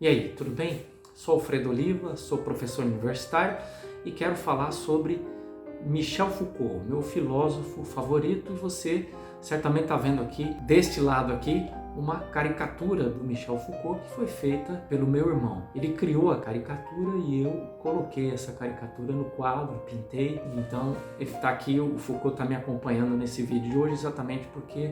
E aí, tudo bem? Sou Alfredo Oliva, sou professor universitário e quero falar sobre Michel Foucault, meu filósofo favorito, e você certamente está vendo aqui, deste lado aqui, uma caricatura do Michel Foucault que foi feita pelo meu irmão. Ele criou a caricatura e eu coloquei essa caricatura no quadro, pintei. Então ele está aqui, o Foucault está me acompanhando nesse vídeo de hoje exatamente porque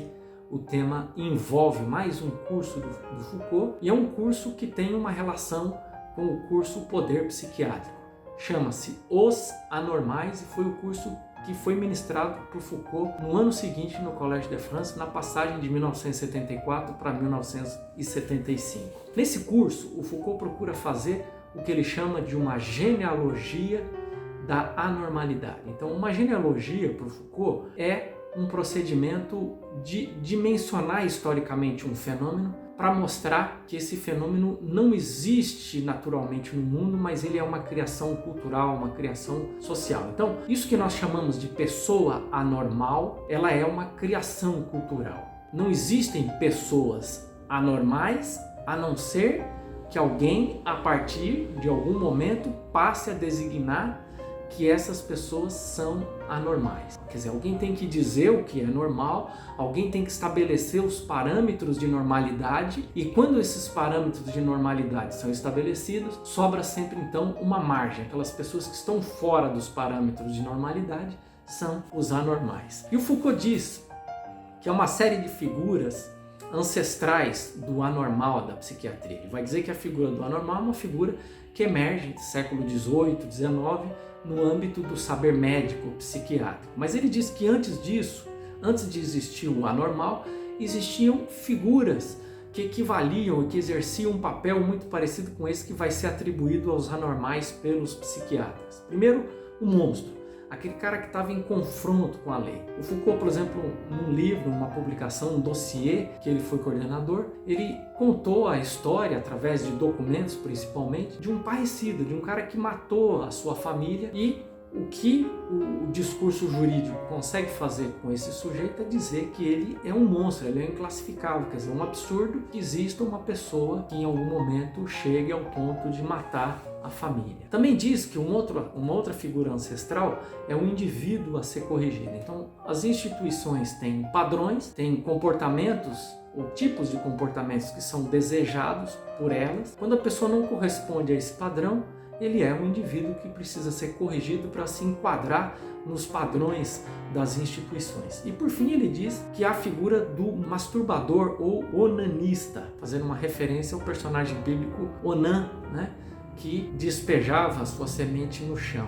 o tema envolve mais um curso do Foucault e é um curso que tem uma relação com o curso Poder Psiquiátrico. Chama-se Os Anormais e foi o curso que foi ministrado por Foucault no ano seguinte no Collège de France, na passagem de 1974 para 1975. Nesse curso, o Foucault procura fazer o que ele chama de uma genealogia da anormalidade. Então, uma genealogia para o Foucault é um procedimento de dimensionar historicamente um fenômeno para mostrar que esse fenômeno não existe naturalmente no mundo, mas ele é uma criação cultural, uma criação social. Então, isso que nós chamamos de pessoa anormal, ela é uma criação cultural. Não existem pessoas anormais, a não ser que alguém, a partir de algum momento, passe a designar que essas pessoas são anormais. Quer dizer, alguém tem que dizer o que é normal, alguém tem que estabelecer os parâmetros de normalidade, e quando esses parâmetros de normalidade são estabelecidos, sobra sempre então uma margem. Aquelas pessoas que estão fora dos parâmetros de normalidade são os anormais. E o Foucault diz que é uma série de figuras ancestrais do anormal da psiquiatria. Ele vai dizer que a figura do anormal é uma figura que emerge do século XVIII, XIX, no âmbito do saber médico psiquiátrico. Mas ele diz que antes disso, antes de existir o anormal, existiam figuras que equivaliam e que exerciam um papel muito parecido com esse que vai ser atribuído aos anormais pelos psiquiatras. Primeiro, o monstro. Aquele cara que estava em confronto com a lei. O Foucault, por exemplo, num livro, uma publicação, um dossiê que ele foi coordenador, ele contou a história, através de documentos principalmente, de um parricida, de um cara que matou a sua família, e o que o discurso jurídico consegue fazer com esse sujeito é dizer que ele é um monstro, ele é inclassificável, quer dizer, um absurdo que exista uma pessoa que em algum momento chegue ao ponto de matar a família. Também diz que uma outra figura ancestral é o indivíduo a ser corrigido. Então, as instituições têm padrões, têm comportamentos ou tipos de comportamentos que são desejados por elas. Quando a pessoa não corresponde a esse padrão, ele é um indivíduo que precisa ser corrigido para se enquadrar nos padrões das instituições. E por fim ele diz que há a figura do masturbador ou onanista, fazendo uma referência ao personagem bíblico Onã, que despejava a sua semente no chão,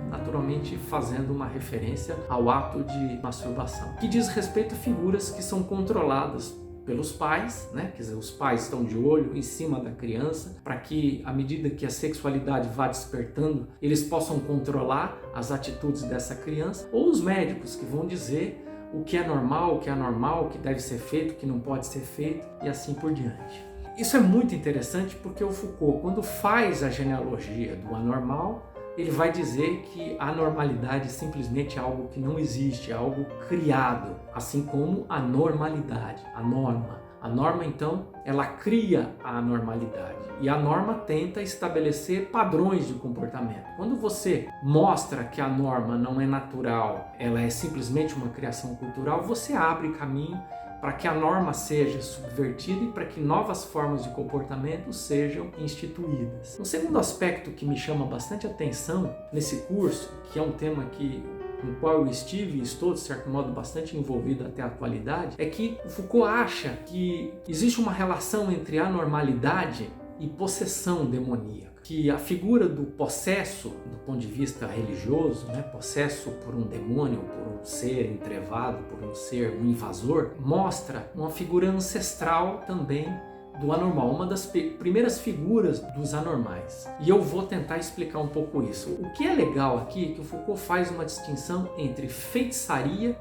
naturalmente fazendo uma referência ao ato de masturbação, que diz respeito a figuras que são controladas pelos pais, quer dizer, os pais estão de olho em cima da criança para que, à medida que a sexualidade vá despertando, eles possam controlar as atitudes dessa criança, ou os médicos que vão dizer o que é normal, o que é anormal, o que deve ser feito, o que não pode ser feito e assim por diante. Isso é muito interessante porque o Foucault, quando faz a genealogia do anormal, ele vai dizer que a normalidade simplesmente é algo que não existe, é algo criado, assim como a normalidade, a norma. A norma, então, ela cria a anormalidade e a norma tenta estabelecer padrões de comportamento. Quando você mostra que a norma não é natural, ela é simplesmente uma criação cultural, você abre caminho para que a norma seja subvertida e para que novas formas de comportamento sejam instituídas. Um segundo aspecto que me chama bastante atenção nesse curso, que é um tema no qual eu estive e estou, de certo modo, bastante envolvido até a atualidade, é que o Foucault acha que existe uma relação entre anormalidade e possessão demoníaca. Que a figura do possesso, do ponto de vista religioso, possesso por um demônio, por um ser entrevado, por um ser, um invasor, mostra uma figura ancestral também do anormal, uma das primeiras figuras dos anormais. E eu vou tentar explicar um pouco isso. O que é legal aqui é que o Foucault faz uma distinção entre feitiçaria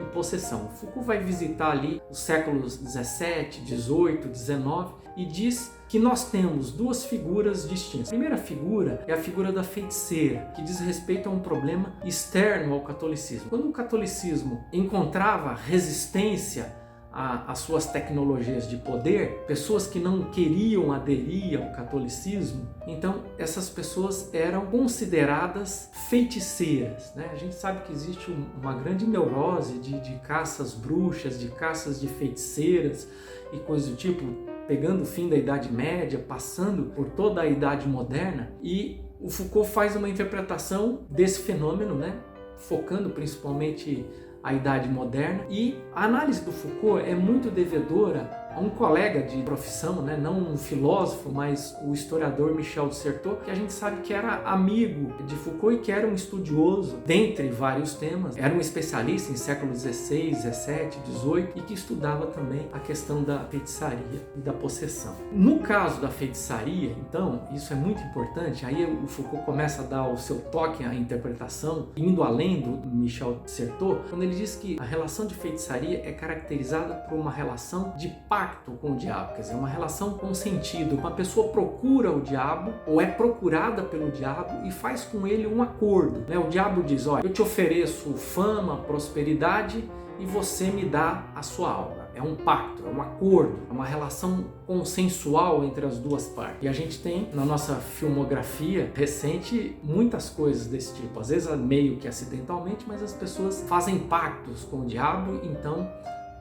e possessão. Foucault vai visitar ali os séculos 17, 18, 19 e diz que nós temos duas figuras distintas. A primeira figura é a figura da feiticeira, que diz respeito a um problema externo ao catolicismo. Quando o catolicismo encontrava resistência às suas tecnologias de poder, pessoas que não queriam aderir ao catolicismo, então essas pessoas eram consideradas feiticeiras, né? A gente sabe que existe uma grande neurose de caças bruxas, de caças de feiticeiras e coisas do tipo, pegando o fim da Idade Média, passando por toda a Idade Moderna, e o Foucault faz uma interpretação desse fenômeno, né? Focando principalmente a Idade Moderna, e a análise do Foucault é muito devedora a um colega de profissão, né? Não um filósofo, mas o historiador Michel de Certeau, que a gente sabe que era amigo de Foucault e que era um estudioso dentre vários temas, era um especialista em séculos XVI, XVII, XVIII e que estudava também a questão da feitiçaria e da possessão. No caso da feitiçaria, então, isso é muito importante, aí o Foucault começa a dar o seu toque à interpretação, indo além do Michel de Certeau, quando ele diz que a relação de feitiçaria é caracterizada por uma relação de pacto com o diabo, quer dizer, uma relação com sentido. Uma pessoa procura o diabo ou é procurada pelo diabo e faz com ele um acordo, né? O diabo diz, olha, eu te ofereço fama, prosperidade e você me dá a sua alma. É um pacto, é um acordo, é uma relação consensual entre as duas partes. E a gente tem na nossa filmografia recente muitas coisas desse tipo, às vezes meio que acidentalmente, mas as pessoas fazem pactos com o diabo, então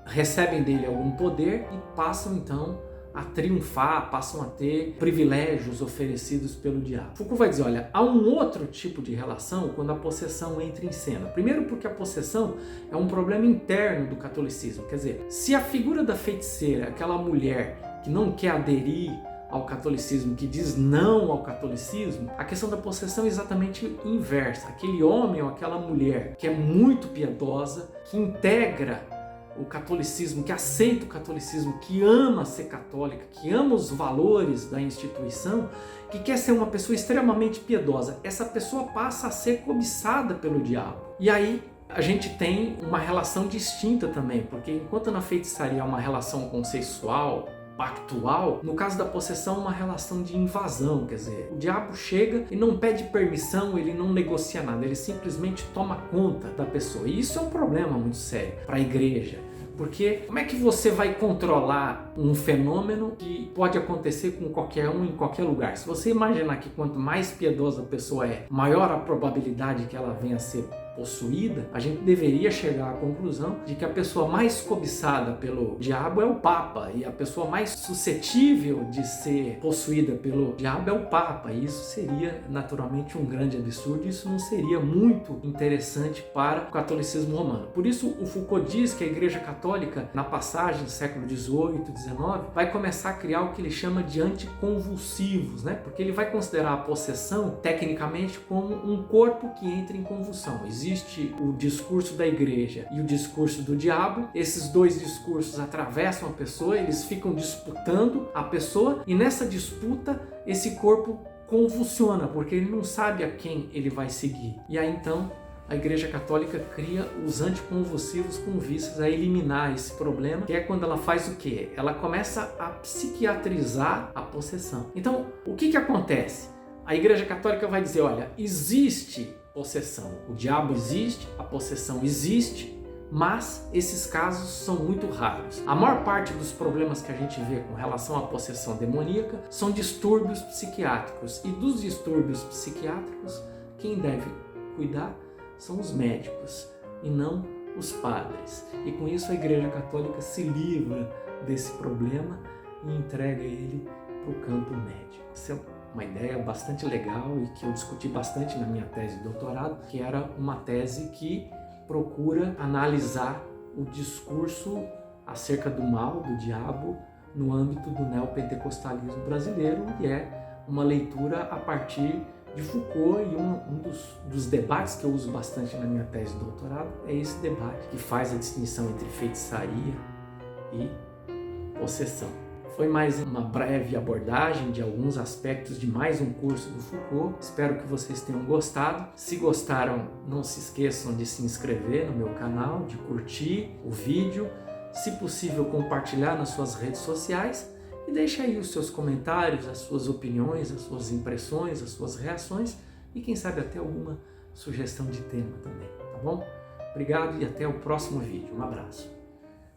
recebem dele algum poder e passam então a triunfar, passam a ter privilégios oferecidos pelo diabo. Foucault vai dizer, olha, há um outro tipo de relação quando a possessão entra em cena. Primeiro porque a possessão é um problema interno do catolicismo, quer dizer, se a figura da feiticeira, aquela mulher que não quer aderir ao catolicismo, que diz não ao catolicismo, a questão da possessão é exatamente inversa. Aquele homem ou aquela mulher que é muito piedosa, que integra o catolicismo, que aceita o catolicismo, que ama ser católica, que ama os valores da instituição, que quer ser uma pessoa extremamente piedosa, essa pessoa passa a ser cobiçada pelo diabo. E aí a gente tem uma relação distinta também, porque enquanto na feitiçaria é uma relação consensual, pactual, no caso da possessão uma relação de invasão, quer dizer, o diabo chega e não pede permissão, ele não negocia nada, ele simplesmente toma conta da pessoa. E isso é um problema muito sério para a igreja, porque como é que você vai controlar um fenômeno que pode acontecer com qualquer um em qualquer lugar? Se você imaginar que quanto mais piedosa a pessoa é, maior a probabilidade que ela venha a ser possuída, a gente deveria chegar à conclusão de que a pessoa mais cobiçada pelo diabo é o Papa, e a pessoa mais suscetível de ser possuída pelo diabo é o Papa, e isso seria naturalmente um grande absurdo, isso não seria muito interessante para o catolicismo romano. Por isso o Foucault diz que a Igreja Católica, na passagem do século XVIII e XIX, vai começar a criar o que ele chama de anticonvulsivos, né? Porque ele vai considerar a possessão tecnicamente como um corpo que entra em convulsão. Existe o discurso da igreja e o discurso do diabo. Esses dois discursos atravessam a pessoa, eles ficam disputando a pessoa e nessa disputa esse corpo convulsiona, porque ele não sabe a quem ele vai seguir. E aí então a Igreja Católica cria os anticonvulsivos com vistas a eliminar esse problema, que é quando ela faz o quê? Ela começa a psiquiatrizar a possessão. Então, o que acontece? A Igreja Católica vai dizer, olha, existe possessão, o diabo existe, a possessão existe, mas esses casos são muito raros. A maior parte dos problemas que a gente vê com relação à possessão demoníaca são distúrbios psiquiátricos, e dos distúrbios psiquiátricos, quem deve cuidar são os médicos e não os padres. E com isso a Igreja Católica se livra desse problema e entrega ele para o campo médico. Isso é uma ideia bastante legal e que eu discuti bastante na minha tese de doutorado, que era uma tese que procura analisar o discurso acerca do mal, do diabo, no âmbito do neopentecostalismo brasileiro, e é uma leitura a partir de Foucault, e um dos debates que eu uso bastante na minha tese de doutorado é esse debate que faz a distinção entre feitiçaria e possessão. Foi mais uma breve abordagem de alguns aspectos de mais um curso do Foucault. Espero que vocês tenham gostado. Se gostaram, não se esqueçam de se inscrever no meu canal, de curtir o vídeo, se possível compartilhar nas suas redes sociais e deixe aí os seus comentários, as suas opiniões, as suas impressões, as suas reações e quem sabe até alguma sugestão de tema também, tá bom? Obrigado e até o próximo vídeo. Um abraço.